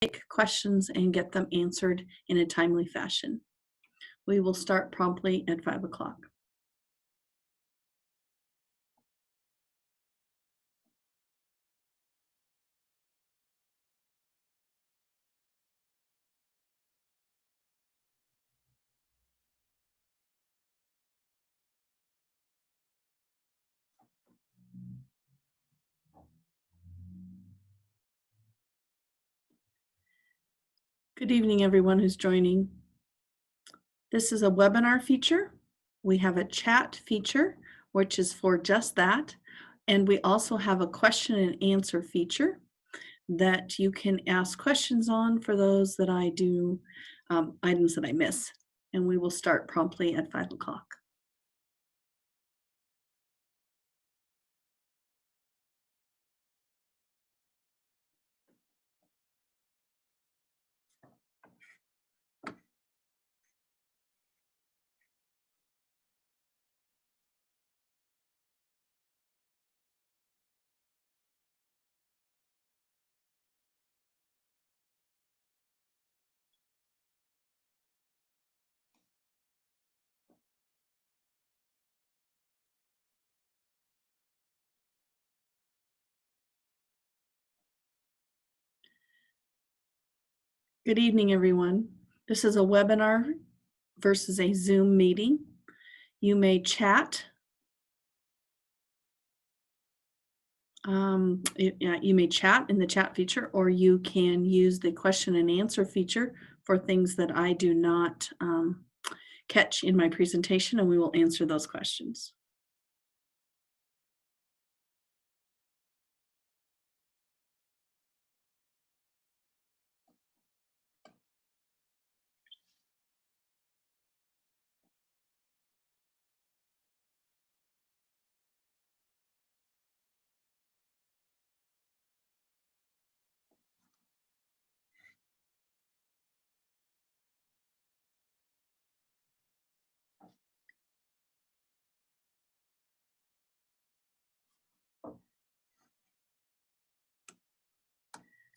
take questions and get them answered in a timely fashion. We will start promptly at 5 o'clock. Good evening, everyone who's joining. This is a webinar feature. We have a chat feature, which is for just that. And we also have a question and answer feature that you can ask questions on for those that I do, items that I miss. And we will start promptly at 5 o'clock. Good evening, everyone. This is a webinar versus a Zoom meeting. You may chat. You may chat in the chat feature, or you can use the question and answer feature for things that I do not catch in my presentation, and we will answer those questions.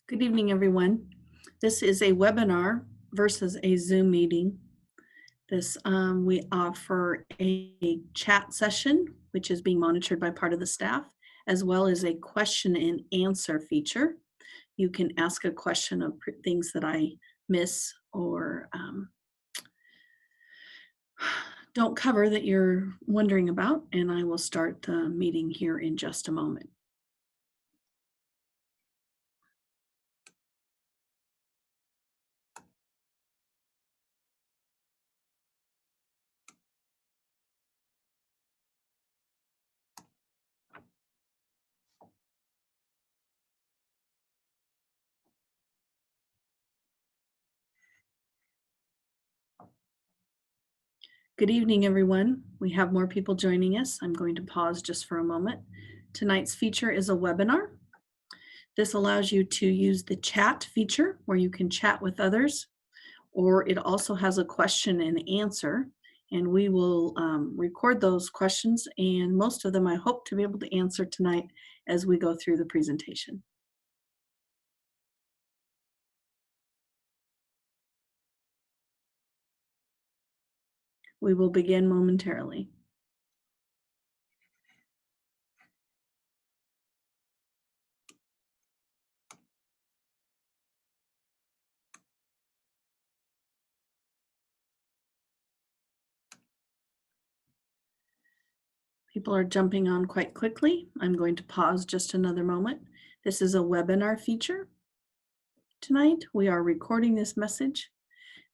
Good evening, everyone. This is a webinar versus a Zoom meeting. We offer a chat session, which is being monitored by part of the staff, as well as a question and answer feature. You can ask a question of things that I miss or don't cover that you're wondering about, and I will start the meeting here in just a moment. Good evening, everyone. We have more people joining us. I'm going to pause just for a moment. Tonight's feature is a webinar. This allows you to use the chat feature where you can chat with others, or it also has a question and answer, and we will record those questions, and most of them I hope to be able to answer tonight as we go through the presentation. We will begin momentarily. People are jumping on quite quickly. I'm going to pause just another moment. This is a webinar feature. Tonight, we are recording this message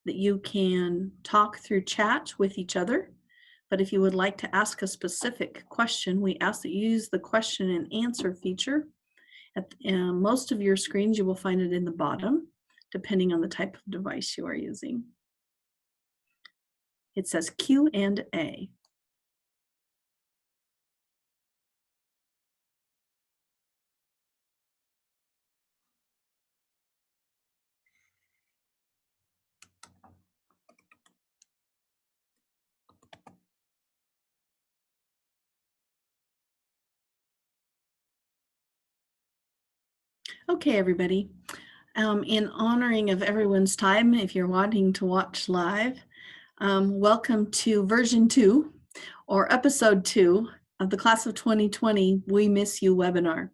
that you can talk through chat with each other. But if you would like to ask a specific question, we ask that you use the question and answer feature. At most of your screens, you will find it in the bottom, depending on the type of device you are using. It says Q&A. Okay, everybody. In honoring of everyone's time, if you're wanting to watch live, welcome to version 2 or episode 2 of the class of 2020 We Miss You webinar.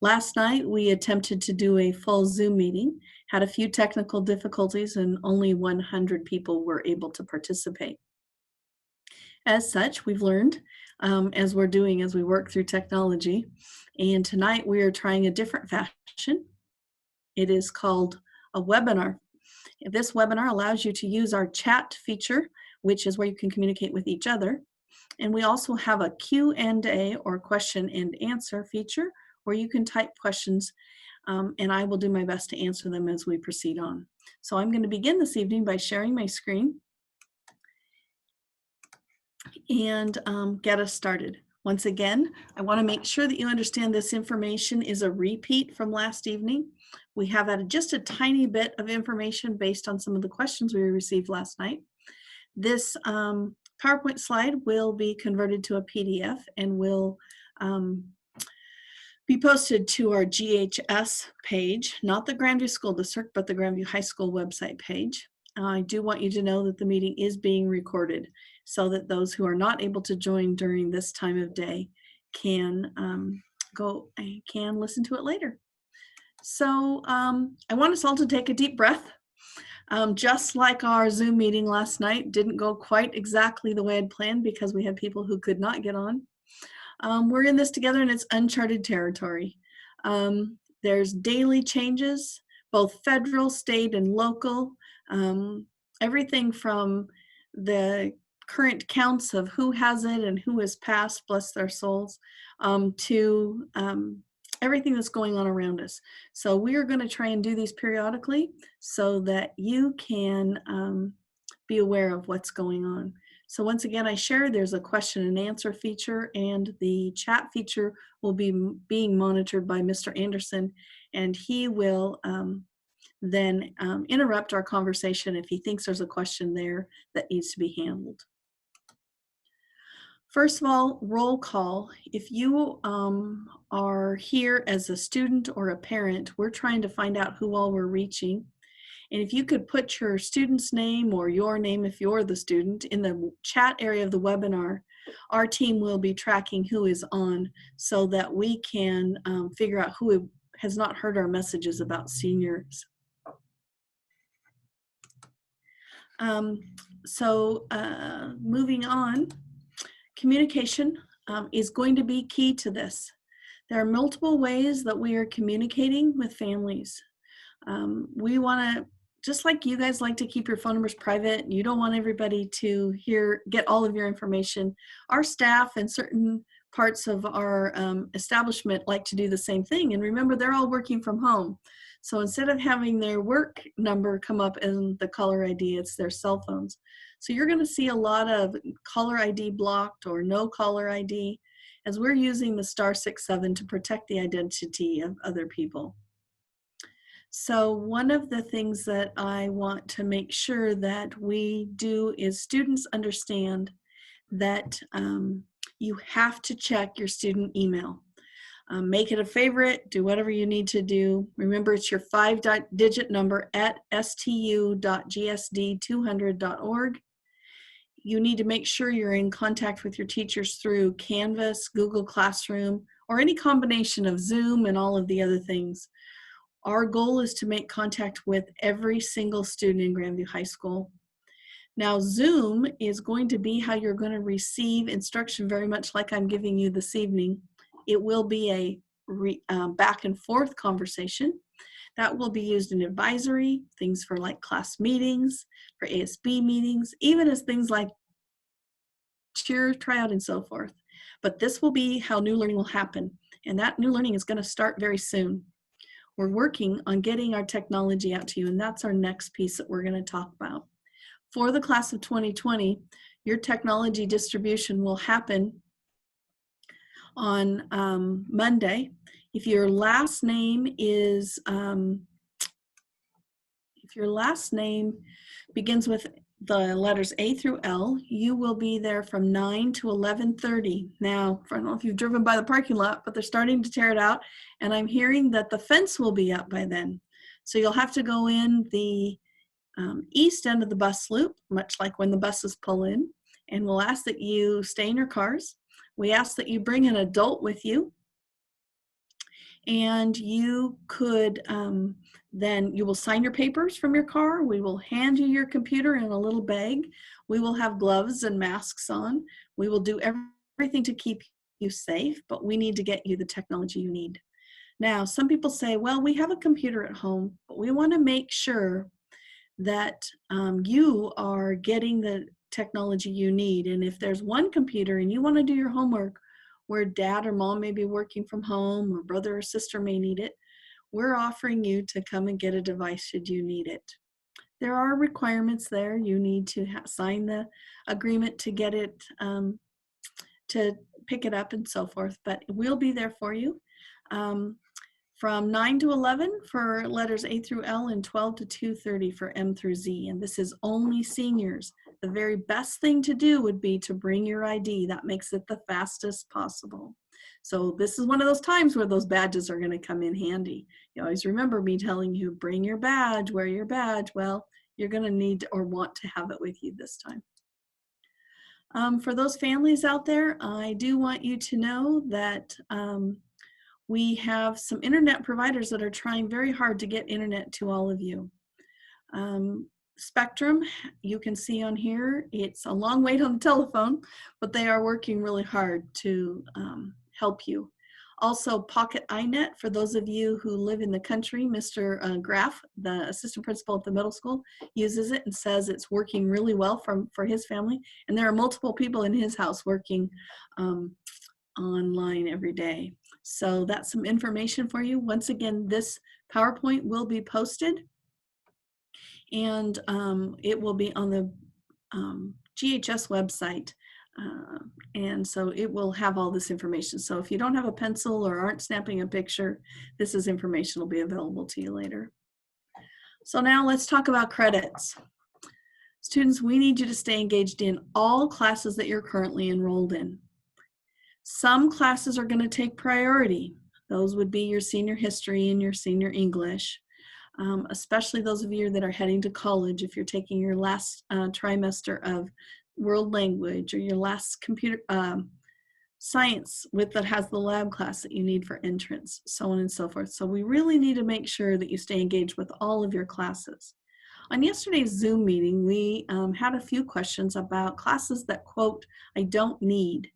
Last night, we attempted to do a full Zoom meeting, had a few technical difficulties, and only 100 people were able to participate. As such, we've learned as we work through technology. And tonight we are trying a different fashion. It is called a webinar. This webinar allows you to use our chat feature, which is where you can communicate with each other. And we also have a Q&A or question and answer feature where you can type questions and I will do my best to answer them as we proceed on. So I'm going to begin this evening by sharing my screen and get us started. Once again, I want to make sure that you understand this information is a repeat from last evening. We have added just a tiny bit of information based on some of the questions we received last night. This PowerPoint slide will be converted to a PDF and will be posted to our GHS page, not the Grandview School District, but the Grandview High School website page. I do want you to know that the meeting is being recorded so that those who are not able to join during this time of day can listen to it later. So I want us all to take a deep breath. Just like our Zoom meeting last night didn't go quite exactly the way I'd planned because we had people who could not get on. We're in this together and it's uncharted territory. There's daily changes, both federal, state, and local. Everything from the current counts of who has it and who has passed, bless their souls, to everything that's going on around us. So we are going to try and do these periodically so that you can be aware of what's going on. So once again, I shared there's a question and answer feature, and the chat feature will be being monitored by Mr. Anderson, and he will then interrupt our conversation if he thinks there's a question there that needs to be handled. First of all, roll call. If you are here as a student or a parent, we're trying to find out who all we're reaching. And if you could put your student's name or your name if you're the student in the chat area of the webinar, our team will be tracking who is on so that we can figure out who has not heard our messages about seniors. Moving on, communication is going to be key to this. There are multiple ways that we are communicating with families. We want to, just like you guys like to keep your phone numbers private, you don't want everybody to get all of your information. Our staff and certain parts of our establishment like to do the same thing. And remember, they're all working from home. So instead of having their work number come up in the caller ID, it's their cell phones. So you're going to see a lot of caller ID blocked or no caller ID as we're using the *67 to protect the identity of other people. So one of the things that I want to make sure that we do is students understand that you have to check your student email. Make it a favorite, do whatever you need to do. Remember, it's your 5-digit number at stu.gsd200.org. You need to make sure you're in contact with your teachers through Canvas, Google Classroom, or any combination of Zoom and all of the other things. Our goal is to make contact with every single student in Grandview High School. Now, Zoom is going to be how you're going to receive instruction very much like I'm giving you this evening. It will be a back and forth conversation that will be used in advisory, things for like class meetings, for ASB meetings, even as things like cheer, tryout, and so forth. But this will be how new learning will happen. And that new learning is going to start very soon. We're working on getting our technology out to you, and that's our next piece that we're going to talk about. For the class of 2020, your technology distribution will happen on Monday. If your last name begins with the letters A through L, you will be there from 9 to 11:30. Now, I don't know if you've driven by the parking lot, but they're starting to tear it out, and I'm hearing that the fence will be up by then. So you'll have to go in the east end of the bus loop, much like when the buses pull in, and we'll ask that you stay in your cars. We ask that you bring an adult with you, and you could then you will sign your papers from your car. We will hand you your computer in a little bag. We will have gloves and masks on. We will do everything to keep you safe, but we need to get you the technology you need. Now, some people say, well, we have a computer at home, but we want to make sure that you are getting the technology you need. And if there's one computer and you want to do your homework where dad or mom may be working from home or brother or sister may need it, we're offering you to come and get a device should you need it. There are requirements there. You need to sign the agreement to get it, to pick it up and so forth, but we'll be there for you. From 9 to 11 for letters A through L and 12 to 2:30 for M through Z. And this is only seniors. The very best thing to do would be to bring your ID. That makes it the fastest possible. So this is one of those times where those badges are going to come in handy. You always remember me telling you, bring your badge, wear your badge. Well, you're going to need or want to have it with you this time. For those families out there, I do want you to know that we have some internet providers that are trying very hard to get internet to all of you. Spectrum, you can see on here, it's a long wait on the telephone, but they are working really hard to help you. Also, Pocket iNet, for those of you who live in the country, Mr. Graff, the assistant principal at the middle school, uses it and says it's working really well for his family. And there are multiple people in his house working online every day. So that's some information for you. Once again, this PowerPoint will be posted, and it will be on the GHS website. And so it will have all this information. So if you don't have a pencil or aren't snapping a picture, this is information will be available to you later. So now let's talk about credits. Students, we need you to stay engaged in all classes that you're currently enrolled in. Some classes are going to take priority. Those would be your senior history and your senior English, especially those of you that are heading to college. If you're taking your last trimester of world language or your last computer science that has the lab class that you need for entrance, so on and so forth. So we really need to make sure that you stay engaged with all of your classes. On yesterday's Zoom meeting, we had a few questions about classes that, quote, I don't need,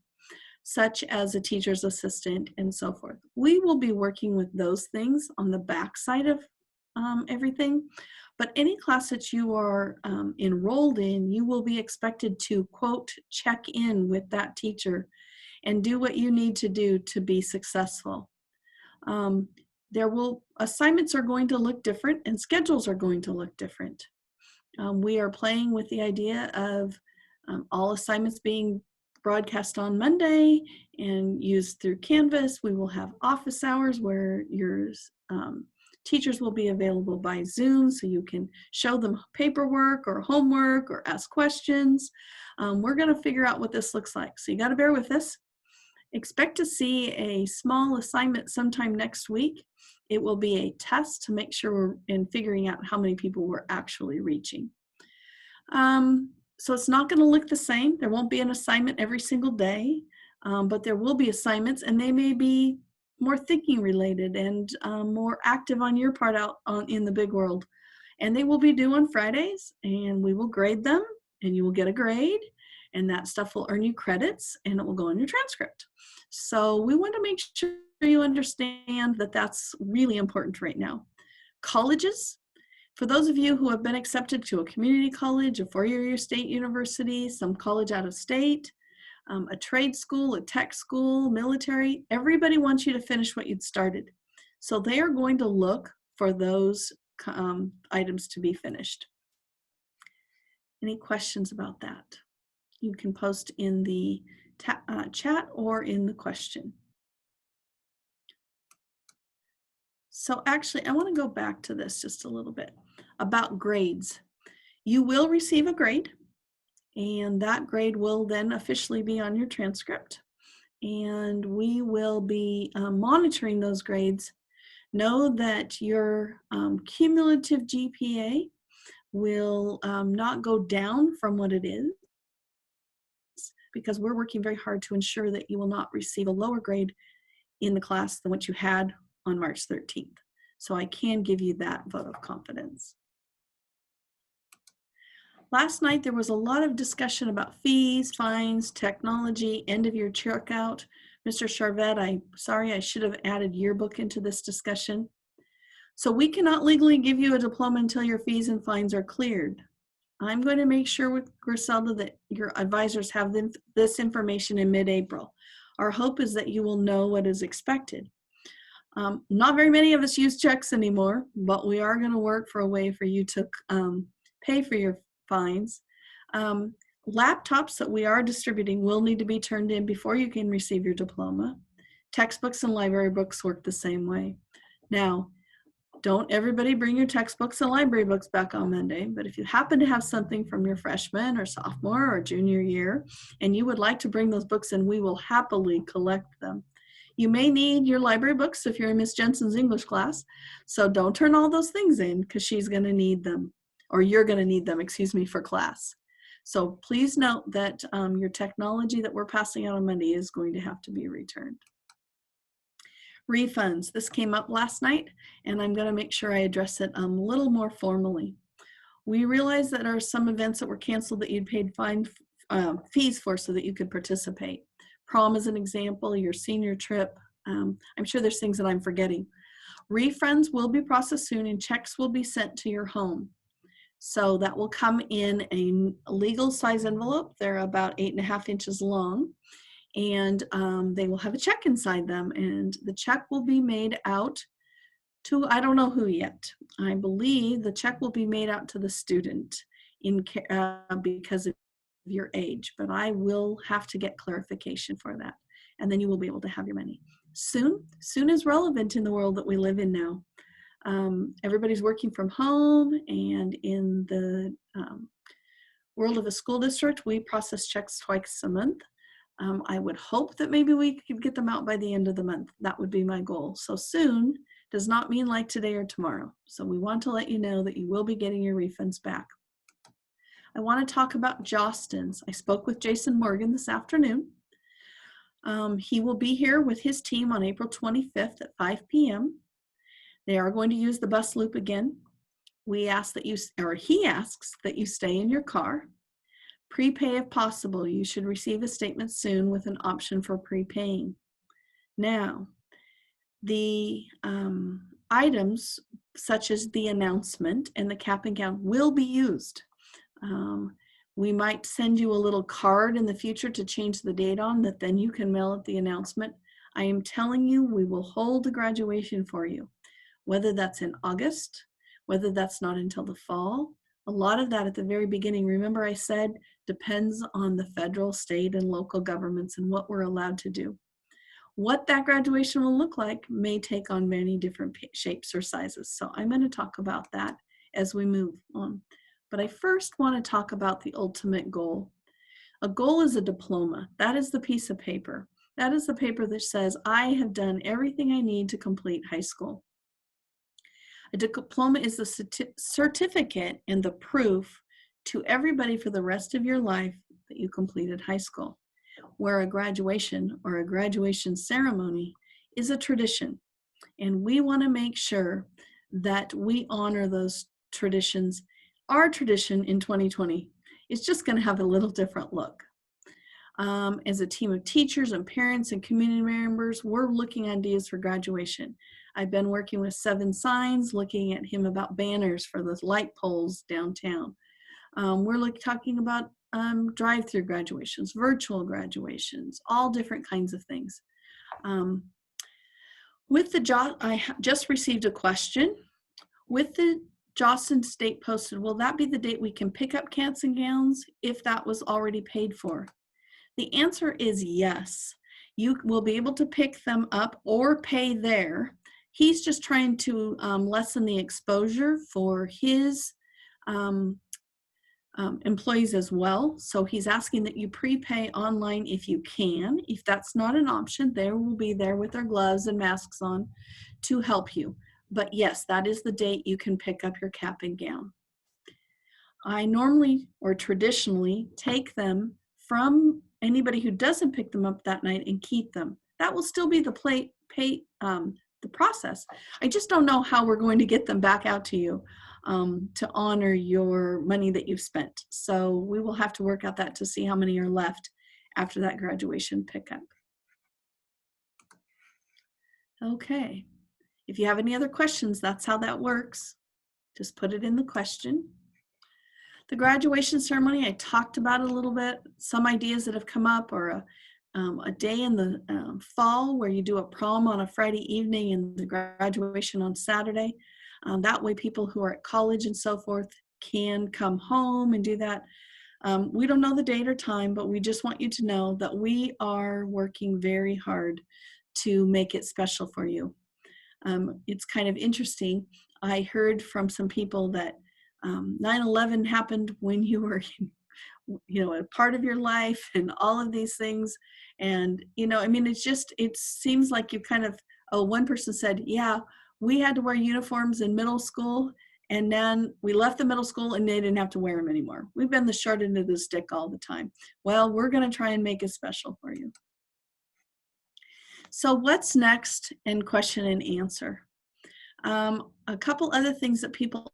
such as a teacher's assistant and so forth. We will be working with those things on the back side of everything, but any class that you are enrolled in, you will be expected to, quote, check in with that teacher and do what you need to do to be successful. Assignments are going to look different and schedules are going to look different. We are playing with the idea of all assignments being broadcast on Monday and used through Canvas. We will have office hours where your teachers will be available by Zoom so you can show them paperwork or homework or ask questions. We're going to figure out what this looks like. So you got to bear with us. Expect to see a small assignment sometime next week. It will be a test to make sure we're in figuring out how many people we're actually reaching. So it's not going to look the same. There won't be an assignment every single day, but there will be assignments, and they may be more thinking related and more active on your part out in the big world. And they will be due on Fridays, and we will grade them, and you will get a grade, and that stuff will earn you credits, and it will go in your transcript. So we want to make sure you understand that that's really important right now. Colleges, for those of you who have been accepted to a community college, a four-year state university, some college out of state, a trade school, a tech school, military, everybody wants you to finish what you'd started. So they are going to look for those items to be finished. Any questions about that? You can post in the chat or in the question. So actually, I want to go back to this just a little bit about grades. You will receive a grade, and that grade will then officially be on your transcript. And we will be monitoring those grades Know that your cumulative GPA will not go down from what it is, because we're working very hard to ensure that you will not receive a lower grade in the class than what you had on March 13th. So I can give you that vote of confidence. Last night, there was a lot of discussion about fees, fines, technology, end of year checkout. Mr. Charvet, I'm sorry, I should have added yearbook into this discussion. So we cannot legally give you a diploma until your fees and fines are cleared. I'm going to make sure with Griselda that your advisors have this information in mid-April. Our hope is that you will know what is expected. Not very many of us use checks anymore, but we are going to work for a way for you to pay for your fines. Laptops that we are distributing will need to be turned in before you can receive your diploma. Textbooks and library books work the same way. Now, don't everybody bring your textbooks and library books back on Monday, but if you happen to have something from your freshman or sophomore or junior year, and you would like to bring those books in, we will happily collect them. You may need your library books if you're in Miss Jensen's English class, so don't turn all those things in because she's going to need them, or you're going to need them, excuse me, for class. So please note that your technology that we're passing out on Monday is going to have to be returned. Refunds. This came up last night, and I'm going to make sure I address it a little more formally. We realize that there are some events that were canceled that you'd paid fees for so that you could participate. Prom is an example, your senior trip. I'm sure there's things that I'm forgetting. Refunds will be processed soon and checks will be sent to your home. So that will come in a legal size envelope. They're about 8.5 inches long. And they will have a check inside them, and the check will be made out to, I don't know who yet. I believe the check will be made out to the student because of your age, but I will have to get clarification for that, and then you will be able to have your money. Soon is relevant in the world that we live in now. Everybody's working from home, and in the world of a school district, we process checks twice a month. I would hope that maybe we could get them out by the end of the month. That would be my goal. So soon does not mean like today or tomorrow. So we want to let you know that you will be getting your refunds back. I want to talk about Jostens. I spoke with Jason Morgan this afternoon. He will be here with his team on April 25th at 5 p.m. They are going to use the bus loop again. He asks that you stay in your car. Prepay if possible. You should receive a statement soon with an option for prepaying. Now, the items such as the announcement and the cap and gown will be used. We might send you a little card in the future to change the date on that then you can mail at the announcement. I am telling you, we will hold the graduation for you, whether that's in August, whether that's not until the fall. A lot of that at the very beginning, remember I said, depends on the federal, state, and local governments and what we're allowed to do. What that graduation will look like may take on many different shapes or sizes. So I'm going to talk about that as we move on. But I first want to talk about the ultimate goal. A goal is a diploma. That is the piece of paper. That is the paper that says, I have done everything I need to complete high school. A diploma is the certificate and the proof to everybody for the rest of your life that you completed high school, where a graduation or a graduation ceremony is a tradition. And we want to make sure that we honor those traditions. Our tradition in 2020 is just going to have a little different look. As a team of teachers and parents and community members, we're looking at ideas for graduation. I've been working with 7 Signs, looking at him about banners for the light poles downtown. We're talking about drive-through graduations, virtual graduations, all different kinds of things. I just received a question. With the Jostens date posted, will that be the date we can pick up cats and gowns if that was already paid for? The answer is yes. You will be able to pick them up or pay there. He's just trying to lessen the exposure for his employees as well. So he's asking that you prepay online if you can. If that's not an option, they will be there with their gloves and masks on to help you. But yes, that is the date you can pick up your cap and gown. I normally or traditionally take them from anybody who doesn't pick them up that night and keep them. That will still be the process. I just don't know how we're going to get them back out to you to honor your money that you've spent. So we will have to work out that to see how many are left after that graduation pickup. Okay. If you have any other questions, that's how that works. Just put it in the question. The graduation ceremony, I talked about it a little bit, some ideas that have come up, or a day in the fall where you do a prom on a Friday evening and the graduation on Saturday. That way people who are at college and so forth can come home and do that. We don't know the date or time, but we just want you to know that we are working very hard to make it special for you. It's kind of interesting. I heard from some people that 9/11 happened when you were, a part of your life and all of these things. And, I mean, it seems like you kind of, one person said, yeah, we had to wear uniforms in middle school, and then we left the middle school and they didn't have to wear them anymore. We've been the short end of the stick all the time. Well, we're going to try and make it special for you. So what's next in question and answer? A couple other things that people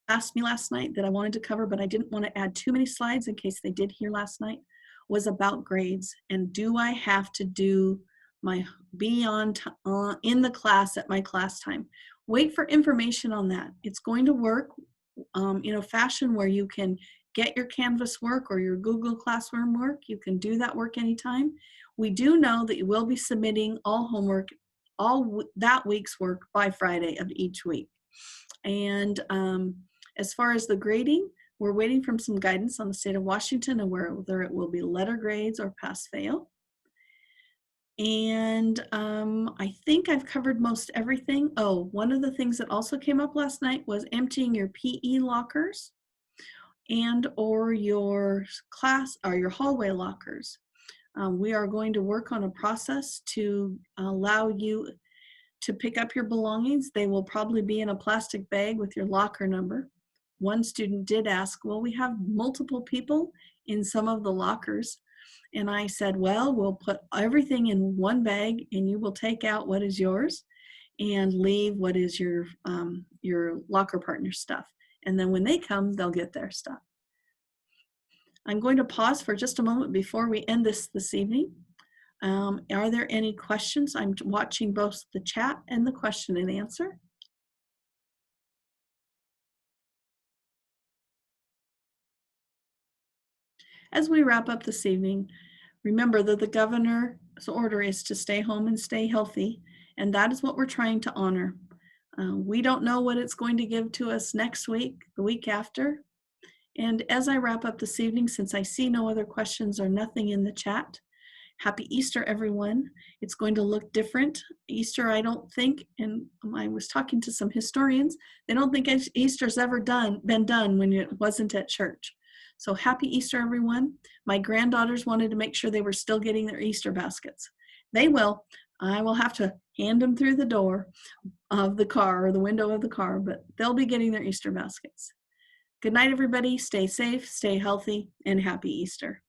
asked me last night that I wanted to cover, but I didn't want to add too many slides in case they did hear last night, was about grades. And do I have to be in the class at my class time? Wait for information on that. It's going to work in a fashion where you can get your Canvas work or your Google Classroom work. You can do that work anytime. We do know that you will be submitting all homework, all that week's work by Friday of each week. And as far as the grading, we're waiting for some guidance on the state of Washington and whether it will be letter grades or pass-fail. And I think I've covered most everything. Oh, one of the things that also came up last night was emptying your PE lockers and or your class or your hallway lockers. We are going to work on a process to allow you to pick up your belongings. They will probably be in a plastic bag with your locker number. One student did ask, well, we have multiple people in some of the lockers. And I said, well, we'll put everything in one bag and you will take out what is yours and leave what is your locker partner stuff. And then when they come, they'll get their stuff. I'm going to pause for just a moment before we end this evening. Are there any questions? I'm watching both the chat and the question and answer. As we wrap up this evening, remember that the governor's order is to stay home and stay healthy, and that is what we're trying to honor. We don't know what it's going to give to us next week, the week after. And as I wrap up this evening, since I see no other questions or nothing in the chat, happy Easter, everyone. It's going to look different. Easter, I don't think, and I was talking to some historians, they don't think Easter's ever been done when it wasn't at church. So happy Easter, everyone. My granddaughters wanted to make sure they were still getting their Easter baskets. They will. I will have to hand them through the door of the car or the window of the car, but they'll be getting their Easter baskets. Good night, everybody. Stay safe, stay healthy, and happy Easter.